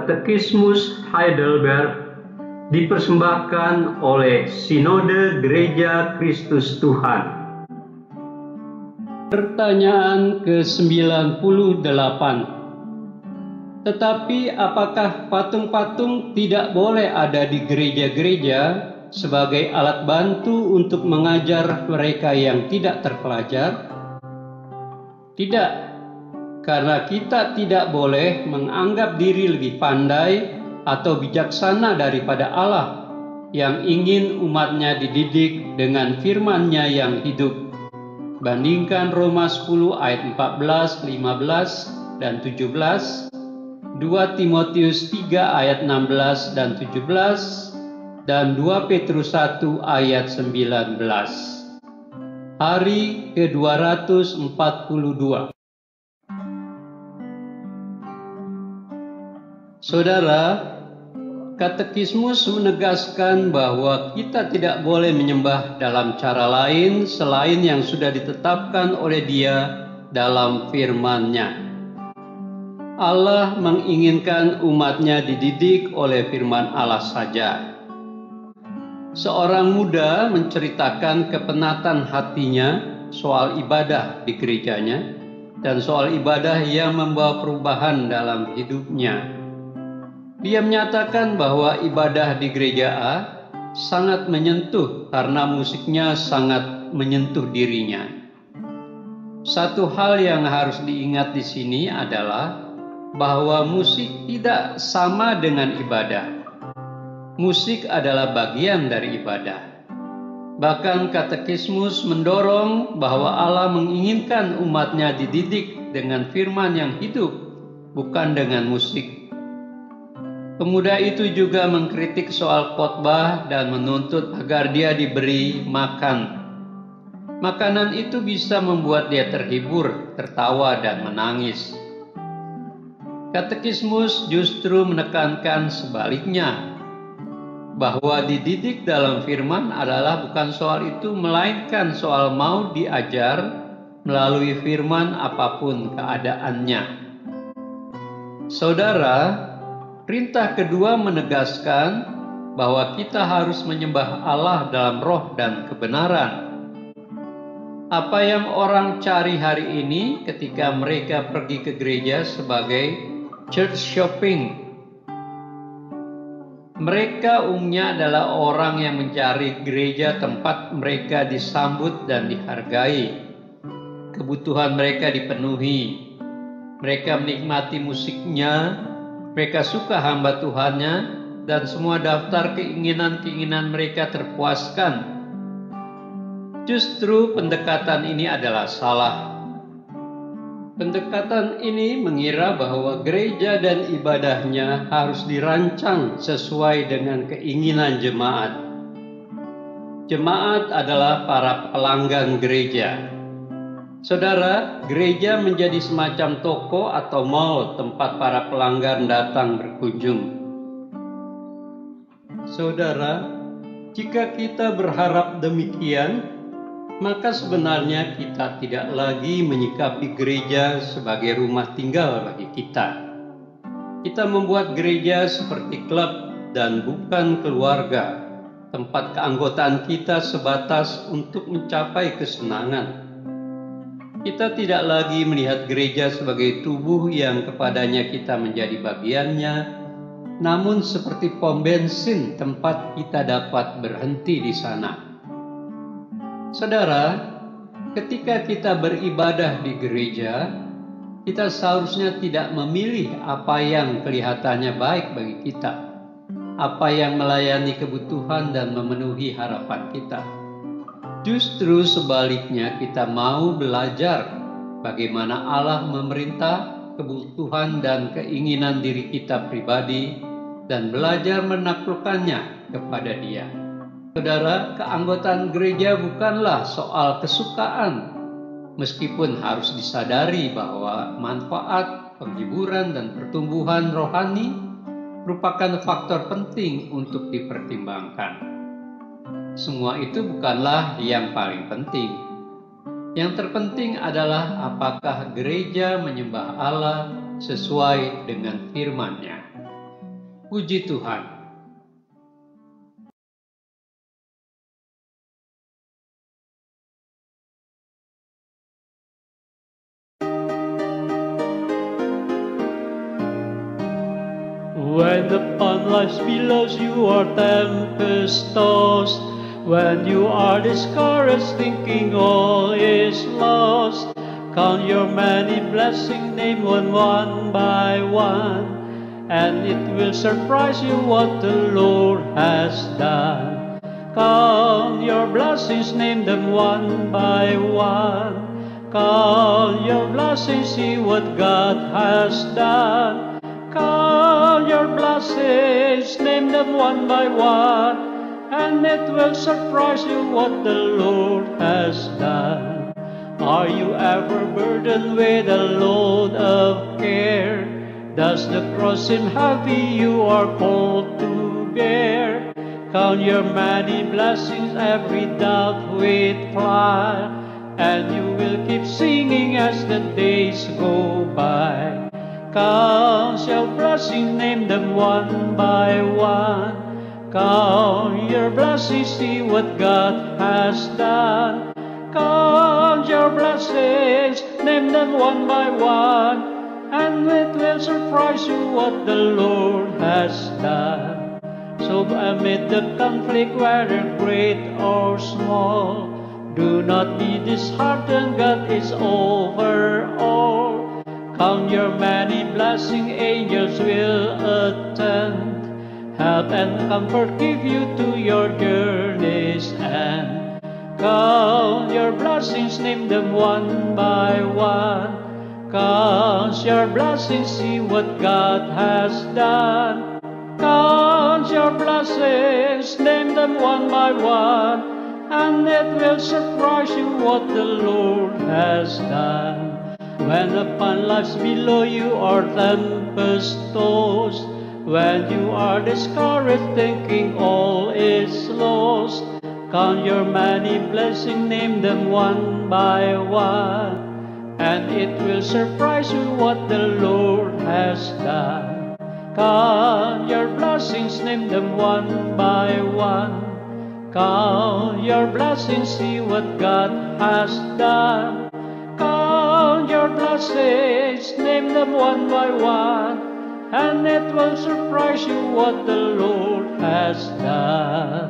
Katekismus Heidelberg dipersembahkan oleh Sinode Gereja Kristus Tuhan. Pertanyaan ke-98. Tetapi apakah patung-patung tidak boleh ada di gereja-gereja sebagai alat bantu untuk mengajar mereka yang tidak terpelajar? Tidak, karena kita tidak boleh menganggap diri lebih pandai atau bijaksana daripada Allah yang ingin umatnya dididik dengan firman-Nya yang hidup. Bandingkan Roma 10 ayat 14, 15, dan 17, 2 Timotius 3 ayat 16 dan 17, dan 2 Petrus 1 ayat 19. Hari ke-242. Saudara, Katekismus menegaskan bahwa kita tidak boleh menyembah dalam cara lain selain yang sudah ditetapkan oleh Dia dalam firman-Nya. Allah menginginkan umatnya dididik oleh firman Allah saja. Seorang muda menceritakan kepenatan hatinya soal ibadah di gerejanya dan soal ibadah yang membawa perubahan dalam hidupnya. Dia menyatakan bahwa ibadah di gereja A sangat menyentuh karena musiknya sangat menyentuh dirinya. Satu hal yang harus diingat di sini adalah bahwa musik tidak sama dengan ibadah. Musik adalah bagian dari ibadah. Bahkan Katekismus mendorong bahwa Allah menginginkan umatnya dididik dengan firman yang hidup, bukan dengan musik. Pemuda itu juga mengkritik soal khotbah dan menuntut agar dia diberi makan. Makanan itu bisa membuat dia terhibur, tertawa, dan menangis. Katekismus justru menekankan sebaliknya, bahwa dididik dalam firman adalah bukan soal itu, melainkan soal mau diajar melalui firman apapun keadaannya. Saudara, perintah kedua menegaskan bahwa kita harus menyembah Allah dalam roh dan kebenaran. Apa yang orang cari hari ini ketika mereka pergi ke gereja sebagai church shopping? Mereka umumnya adalah orang yang mencari gereja tempat mereka disambut dan dihargai. Kebutuhan mereka dipenuhi. Mereka menikmati musiknya. Mereka suka hamba Tuhannya, dan semua daftar keinginan-keinginan mereka terpuaskan. Justru pendekatan ini adalah salah. Pendekatan ini mengira bahwa gereja dan ibadahnya harus dirancang sesuai dengan keinginan jemaat. Jemaat adalah para pelanggan gereja. Saudara, gereja menjadi semacam toko atau mall tempat para pelanggan datang berkunjung. Saudara, jika kita berharap demikian, maka sebenarnya kita tidak lagi menyikapi gereja sebagai rumah tinggal bagi kita. Kita membuat gereja seperti klub dan bukan keluarga, tempat keanggotaan kita sebatas untuk mencapai kesenangan. Kita tidak lagi melihat gereja sebagai tubuh yang kepadanya kita menjadi bagiannya, namun seperti pom bensin tempat kita dapat berhenti di sana. Saudara, ketika kita beribadah di gereja, kita seharusnya tidak memilih apa yang kelihatannya baik bagi kita, apa yang melayani kebutuhan dan memenuhi harapan kita. Justru sebaliknya, kita mau belajar bagaimana Allah memerintah kebutuhan dan keinginan diri kita pribadi dan belajar menaklukkannya kepada Dia. Saudara, keanggotaan gereja bukanlah soal kesukaan, meskipun harus disadari bahwa manfaat, penghiburan, dan pertumbuhan rohani merupakan faktor penting untuk dipertimbangkan. Semua itu bukanlah yang paling penting. Yang terpenting adalah apakah gereja menyembah Allah sesuai dengan firman-Nya. Puji Tuhan. When upon life's billows you are tempest-tossed, when you are discouraged thinking all is lost, count your many blessings, name one by one, and it will surprise you what the Lord has done. Count your blessings, name them one by one. Count your blessings, see what God has done. Count your blessings, name them one by one, and it will surprise you what the Lord has done. Are you ever burdened with a load of care? Does the cross seem heavy you are called to bear? Count your many blessings, every doubt with fly, and you will keep singing as the days go by. Count your blessings, name them one by one. Count your blessings, see what God has done. Count your blessings, name them one by one, and it will surprise you what the Lord has done. So amid the conflict, whether great or small, do not be disheartened, God is over all. Count your many blessings, angels will attend, help and comfort give you to your journey's end. Count your blessings, name them one by one. Count your blessings, see what God has done. Count your blessings, name them one by one, and it will surprise you what the Lord has done. When upon life's below you are tempest-tossed, when you are discouraged thinking all is lost, count your many blessings, name them one by one, and it will surprise you what the Lord has done. Count your blessings, name them one by one. Count your blessings, see what God has done. Count your blessings, name them one by one, and it will surprise you what the Lord has done.